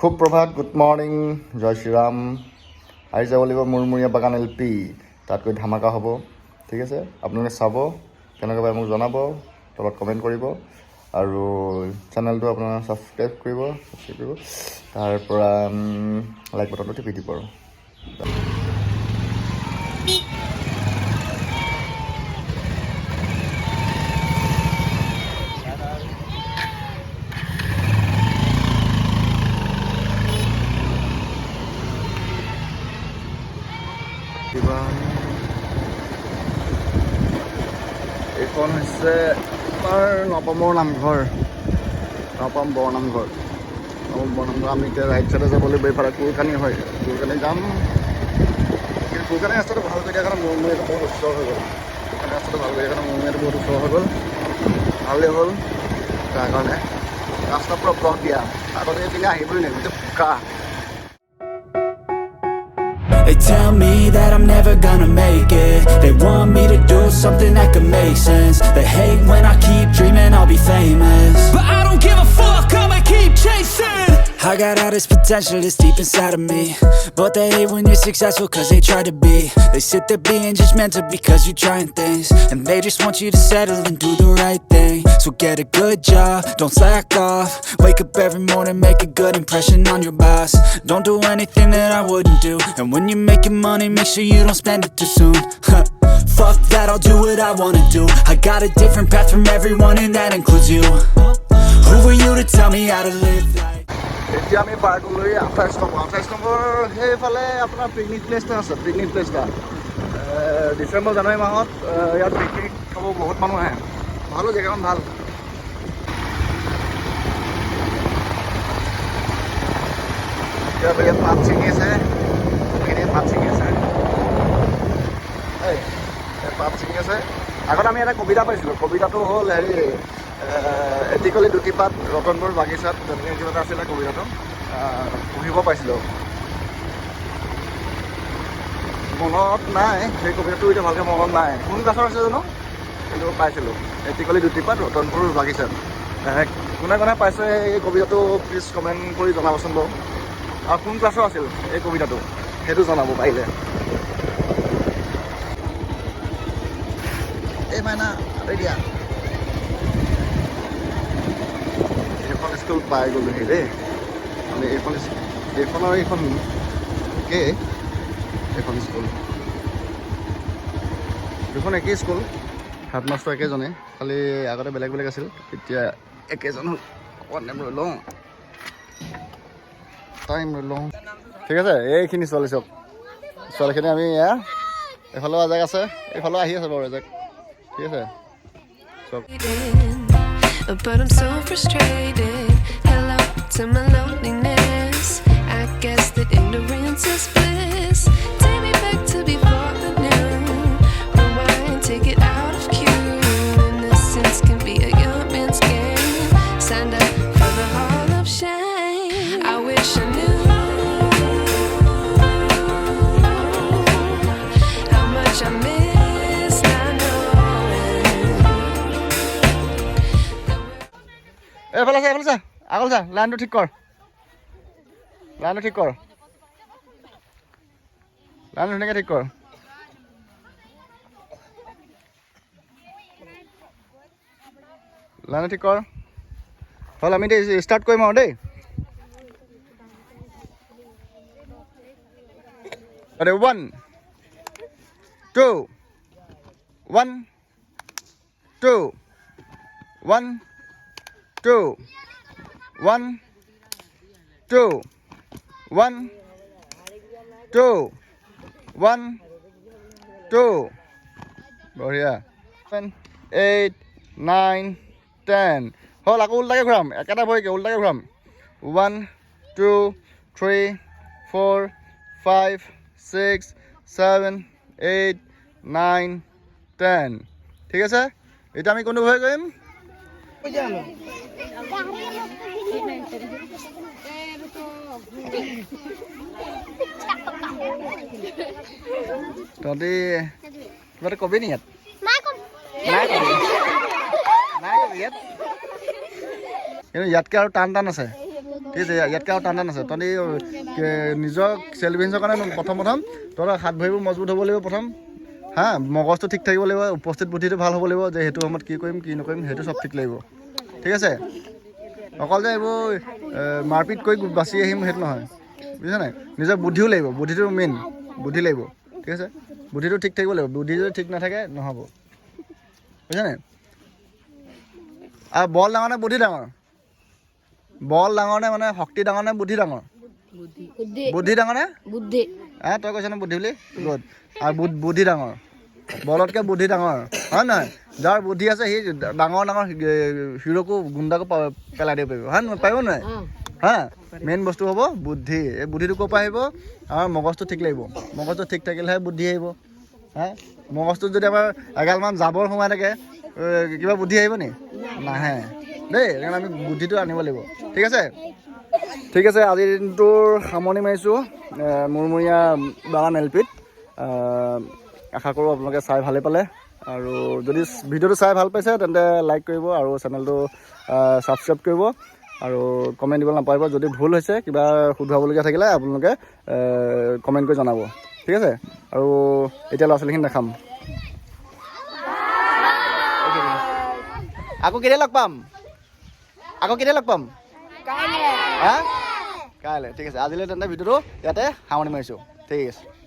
সুপ্ৰভাত, good morning, জয় শ্ৰীৰাম। আহি যাব লাগিব মুৰমুৰীয়া বাগান LP, তাতকৈ ধামাকা হ'ব। ঠিক আছে, আপোনালোকে চাব, কেনেকৈ পাই মোক জনাব, তলত কমেণ্ট কৰিব আৰু চেনেলটো আপোনাৰ ছাবস্ক্ৰাইব কৰিব, তাৰপৰা লাইক বটনটো টিপি দিব আৰু এইখন হৈছে আমাৰ নৱমৰ নামঘৰ, নৱম বৰনামঘৰ। আমি এতিয়া ৰাইট চাইডে যাব লাগিব, এইফালে কুৰকানী হয়, কুৰকানী যাম। কিন্তু কুৰকানী ৰাস্তাটো ভাল কৰি দিয়াৰ কাৰণে মুৰমুৰীয়াটো বহুত ওচৰ হৈ গ'ল। কুৰকানী ৰাস্তাটো ভাল কৰি দিয়াৰ কাৰণে মুৰমুৰীয়াটো বহুত ওচৰ হৈ গ'ল, ভালেই হ'ল। তাৰ কাৰণে ৰাস্তা পুৰা ব্লক দিয়া, আগতে এইপিনে আহিবই নাই, গোটেই বোকা। They tell me that I'm never gonna make it. They want me to do something that could make sense. They hate when I keep dreaming I'll be famous, but I don't give a fuck, I'ma keep chasing. I got all this potential that's deep inside of me, but they hate when you're successful cause they try to be. They sit there being judgmental because you're trying things, and they just want you to settle and do the right thing. So get a good job, don't slack off. Wake up every morning, make a good impression on your boss. Don't do anything that I wouldn't do, and when you're making money, make sure you don't spend it too soon. Fuck that, I'll do what I wanna do. I got a different path from everyone and that includes you. Who are you to tell me how to live life? এতিয়া আমি পাৰ গ'লোহি 28 number সেইফালে আপোনাৰ picnic place এটা আছে। Picnic place এটা ডিচেম্বৰ জানুৱাৰী মাহত ইয়াত picnic খাব বহুত মানুহ আহে। ভালো, জেগাখন ভাল। এতিয়া ইয়াত পাত ছিঙি আছে, পাত ছিঙি আছে, পাত ছিঙি আছে। আগত আমি এটা কবিতা পাইছিলোঁ, কবিতাটো হ'ল হেৰি এটিকলি দুটি পাত ৰতনপুৰ বাগিচাত, তেনেকৈ কিবা এটা আছিলে কবিতাটো, পঢ়িব পাইছিলোঁ। মনত নাই সেই কবিতাটো, এতিয়া ভালকৈ মনত নাই, কোন ক্লাছৰ আছে জানো, কিন্তু পাইছিলোঁ এটিকলি দুটি পাত ৰতনপুৰ বাগিচাত। কোনে কোনে পাইছে এই কবিতাটো প্লিজ কমেণ্ট কৰি জনাবচোন বাৰু। আৰু কোন ক্লাছৰ আছিল এই কবিতাটো সেইটো জনাব পাৰিলে। এই মাইনা দিয়া, এইখন স্কুল পাই গ'লোহি দেই আমি। এইখনৰ এইখন একেই, এইখন স্কুল দুখন একেই স্কুল, হেডমাষ্টাৰ একেজনে, খালি আগতে বেলেগ বেলেগ আছিল, এতিয়া একেজন হ'ল। অকণমান টাইম ৰৈ লওঁ, ঠিক আছে। এইখিনি ছোৱালী চব, ছোৱালীখিনি আমি এইফালেও এজাক আছে, এইফালেও আহি আছে বাৰু এজাক, ঠিক আছে চব। But I'm so frustrated. Hello to my loneliness. I guess that ignorance is bliss. Take me back to before the new. Rewind, take it out of cue. Innocence can be a young man's game. Signed up for the hall of shame. I wish I knew how much I miss not knowing. এইফালে চা, আগল চা, লাইনটো ঠিক কৰ, লাইনটো ঠিক কৰ, লাইনটো ধুনীয়াকৈ ঠিক কৰ। লাইনটো ঠিক কৰ হ'ল, আমি দেই ষ্টাৰ্ট কৰিম আৰু দেই। 1 2 1 2 1 2 1 2 1 2 1 2 বঢ়িয়া। 7 8 9 10 হ'ল। আকৌ উল্টাকৈ ঘূৰাম, একেটা ভৰিকে উল্টাকৈ ঘূৰাম। 1 2 3 4 5 6 7 8 9 10 ঠিক আছে। এতিয়া আমি কোনটো ভৰি কৰিম? তহঁতি কিবা এটা কবি নি ইয়াত? কিন্তু ইয়াতকৈ আৰু টান টান আছে। ঠিক আছে ইয়াতকৈ আৰু টান আছে তহঁতি নিজৰ চেল্ফ ডিফেন্সৰ কাৰণে প্ৰথম তহঁতৰ হাত ভৰিবোৰ মজবুত হ'ব লাগিব প্ৰথম হা মগজটো ঠিক থাকিব লাগিব উপস্থিত বুদ্ধিটো ভাল হ'ব লাগিব যে সেইটো সময়ত কি কৰিম কি নকৰিম সেইটো চব ঠিক লাগিব ঠিক আছে অকল যে এইবোৰ মাৰপিট কৰি বাচি আহিম সেইটো নহয় বুজিছা নাই নিজৰ বুদ্ধিও লাগিব বুদ্ধিটো মেইন বুদ্ধি লাগিব ঠিক আছে বুদ্ধিটো ঠিক থাকিব লাগিব বুদ্ধি যদি ঠিক নাথাকে নহ'ব বুজিছা নাই আৰু বল ডাঙৰ নে বুদ্ধি ডাঙৰ বল ডাঙৰ নে মানে শক্তি ডাঙৰ নে বুদ্ধি ডাঙৰ বুদ্ধি ডাঙৰ নে বুদ্ধি তই কৈছ নে বুদ্ধি বুলি গুড আৰু বুদ্ধি ডাঙৰ বলতকৈ বুদ্ধি ডাঙৰ হয় নহয় যাৰ বুদ্ধি আছে সি ডাঙৰ হিৰোকো গুণ্ডাকো পেলাই দিব পাৰিব হয় নহয় পাৰিব নহয় হা মেইন বস্তু হ'ব বুদ্ধি এই বুদ্ধিটো ক'ৰ পৰা আহিব আমাৰ মগজটো ঠিক লাগিব মগজটো ঠিক থাকিলেহে বুদ্ধি আহিব হা মগজটোত যদি আমাৰ এগালমান জাবৰ সোমাই থাকে কিবা বুদ্ধি আহিব নি নাহে দেই সেইকাৰণে আমি বুদ্ধিটো আনিব লাগিব ঠিক আছে আজিৰ দিনটোৰ সামৰণি মাৰিছোঁ মূৰমূৰীয়া বাগান LPত আশা কৰোঁ আপোনালোকে চাই ভালেই পালে আৰু যদি ভিডিঅ'টো চাই ভাল পাইছে তেন্তে লাইক কৰিব আৰু চেনেলটো ছাবস্ক্ৰাইব কৰিব আৰু কমেণ্ট দিব নাপাহৰিব যদি ভুল হৈছে কিবা শুধৰাবলগীয়া থাকিলে আপোনালোকে কমেণ্ট কৰি জনাব ঠিক আছে আৰু এতিয়া ল'ৰা ছোৱালীখিনি দেখাম আকৌ কেতিয়া লগ পাম কাইলৈ ঠিক আছে আজিলৈ তেন্তে ভিডিঅ'টো ইয়াতে সামৰণি মাৰিছোঁ ঠিক আছে